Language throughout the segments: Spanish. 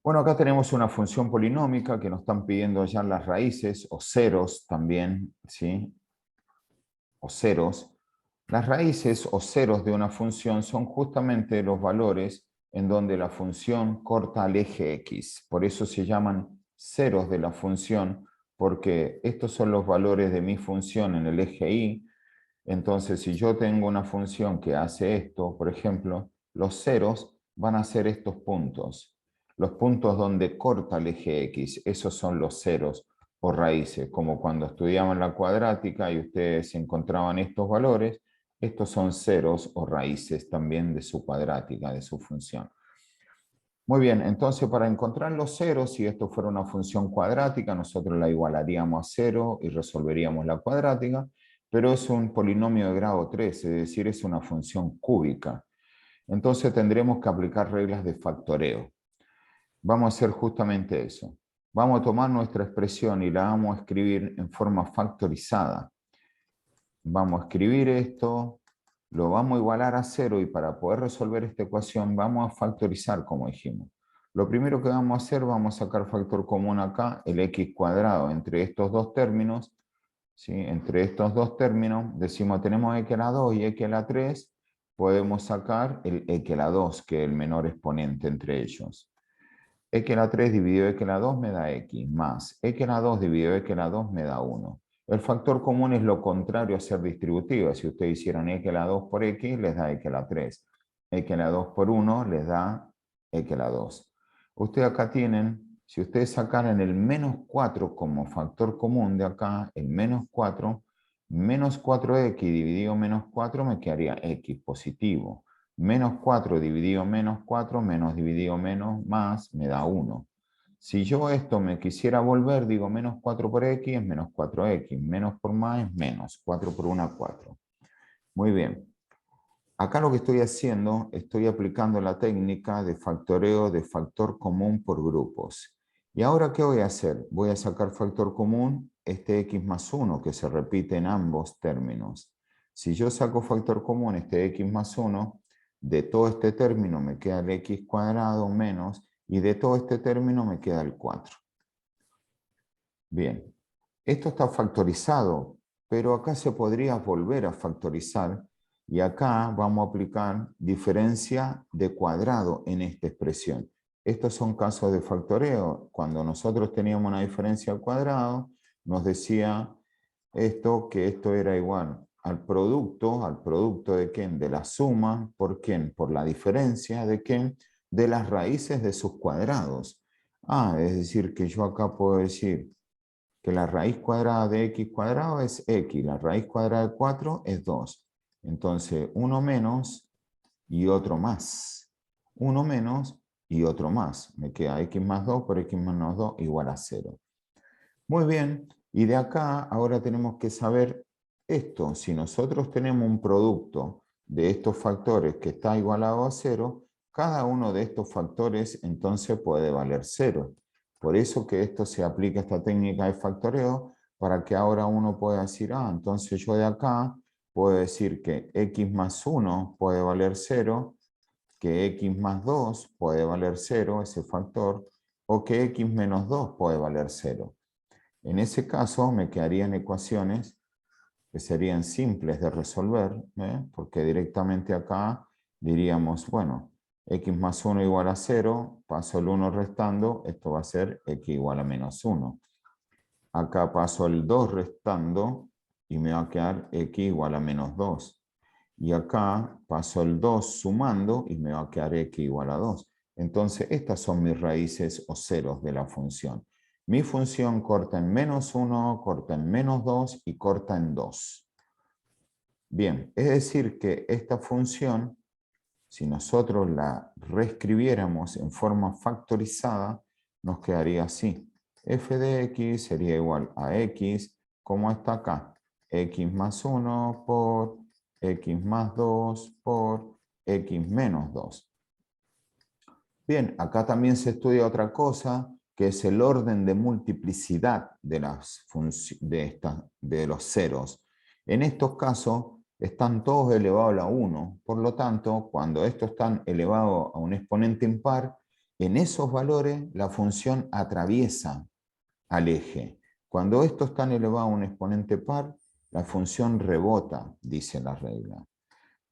Bueno, acá tenemos una función polinómica que nos están pidiendo ya las raíces o ceros también, ¿sí? O ceros. Las raíces o ceros de una función son justamente los valores en donde la función corta al eje X. Por eso se llaman ceros de la función, porque estos son los valores de mi función en el eje Y. Entonces, si yo tengo una función que hace esto, por ejemplo, los ceros van a ser estos puntos. Los puntos donde corta el eje X, esos son los ceros o raíces, como cuando estudiaban la cuadrática y ustedes encontraban estos valores, estos son ceros o raíces también de su cuadrática, de su función. Muy bien, entonces para encontrar los ceros, si esto fuera una función cuadrática, nosotros la igualaríamos a 0 y resolveríamos la cuadrática, pero es un polinomio de grado 3, es decir, es una función cúbica. Entonces tendremos que aplicar reglas de factoreo. Vamos a hacer justamente eso. Vamos a tomar nuestra expresión y la vamos a escribir en forma factorizada. Vamos a escribir esto, lo vamos a igualar a 0 y para poder resolver esta ecuación vamos a factorizar, como dijimos. Lo primero que vamos a hacer, vamos a sacar factor común acá, el x cuadrado entre estos dos términos. ¿Sí? Entre estos dos términos, decimos tenemos x a la 2 y x a la 3, podemos sacar el x a la 2, que es el menor exponente entre ellos. X a la 3 dividido x a la 2 me da x, más x a la 2 dividido x a la 2 me da 1. El factor común es lo contrario a ser distributiva. Si ustedes hicieran x a la 2 por x, les da x a la 3. X a la 2 por 1 les da x a la 2. Ustedes acá tienen, si ustedes sacaran el menos 4 como factor común de acá, el menos 4, menos 4x dividido menos 4 me quedaría x positivo. Menos 4 dividido menos 4, menos dividido menos más, me da 1. Si yo esto me quisiera volver, digo menos 4 por x es menos 4x, menos por más es menos, 4 por 1, 4. Muy bien. Acá lo que estoy haciendo, estoy aplicando la técnica de factoreo de factor común por grupos. ¿Y ahora qué voy a hacer? Voy a sacar factor común, este x más 1, que se repite en ambos términos. Si yo saco factor común, este x más 1, de todo este término me queda el x cuadrado menos, y de todo este término me queda el 4. Bien, esto está factorizado, pero acá se podría volver a factorizar y acá vamos a aplicar diferencia de cuadrado en esta expresión. Estos son casos de factoreo. Cuando nosotros teníamos una diferencia al cuadrado, nos decía esto que esto era igual al producto de quién, de la suma, ¿por quién? Por la diferencia de quién, de las raíces de sus cuadrados. Es decir, que yo acá puedo decir que la raíz cuadrada de x cuadrado es x, la raíz cuadrada de 4 es 2. Entonces, uno menos y otro más. Uno menos y otro más. Me queda x más 2 por x menos 2 igual a 0. Muy bien, y de acá ahora tenemos que saber esto. Si nosotros tenemos un producto de estos factores que está igualado a 0, cada uno de estos factores entonces puede valer 0. Por eso que esto se aplica esta técnica de factoreo, para que ahora uno pueda decir, entonces yo de acá puedo decir que x más 1 puede valer 0, que x más 2 puede valer 0, ese factor, o que x menos 2 puede valer 0. En ese caso me quedarían ecuaciones que serían simples de resolver, porque directamente acá diríamos, bueno, x más 1 igual a 0, paso el 1 restando, esto va a ser x igual a menos 1. Acá paso el 2 restando y me va a quedar x igual a menos 2. Y acá paso el 2 sumando y me va a quedar x igual a 2. Entonces, estas son mis raíces o ceros de la función. Mi función corta en menos 1, corta en menos 2 y corta en 2. Bien, es decir que esta función, si nosotros la reescribiéramos en forma factorizada, nos quedaría así. F de x sería igual a x, como está acá, x más 1 por x más 2 por x menos 2. Bien, acá también se estudia otra cosa, que es el orden de multiplicidad de los ceros. En estos casos están todos elevados a la 1, por lo tanto, cuando estos están elevados a un exponente impar, En esos valores la función atraviesa al eje. Cuando esto es tan elevado a un exponente par, la función rebota, dice la regla.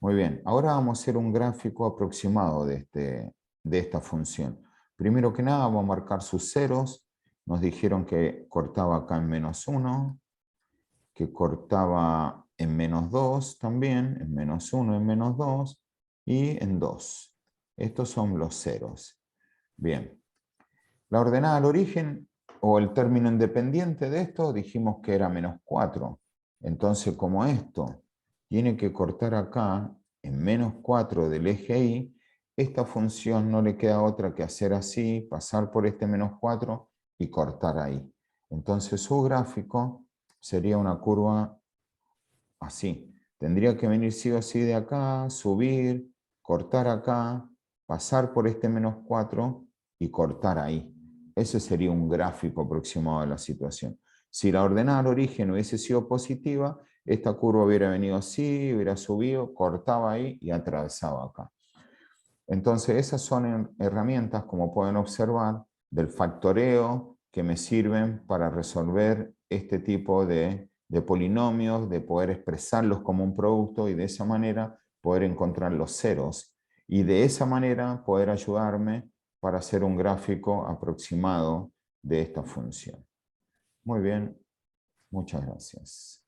Muy bien, ahora vamos a hacer un gráfico aproximado de esta función. Primero que nada vamos a marcar sus ceros. Nos dijeron que cortaba acá en -1, que cortaba en -2 también, en -1, en -2 y en 2. Estos son los ceros. Bien, la ordenada al origen o el término independiente de esto dijimos que era -4. Entonces, como esto tiene que cortar acá en -4 del eje Y, esta función no le queda otra que hacer así, pasar por este -4 y cortar ahí. Entonces su gráfico sería una curva así. Tendría que venir sí o sí de acá, subir, cortar acá, pasar por este -4 y cortar ahí. Ese sería un gráfico aproximado de la situación. Si la ordenada al origen hubiese sido positiva, esta curva hubiera venido así, hubiera subido, cortaba ahí y atravesaba acá. Entonces esas son herramientas, como pueden observar, del factoreo que me sirven para resolver este tipo de polinomios, de poder expresarlos como un producto y de esa manera poder encontrar los ceros y de esa manera poder ayudarme para hacer un gráfico aproximado de esta función. Muy bien, muchas gracias.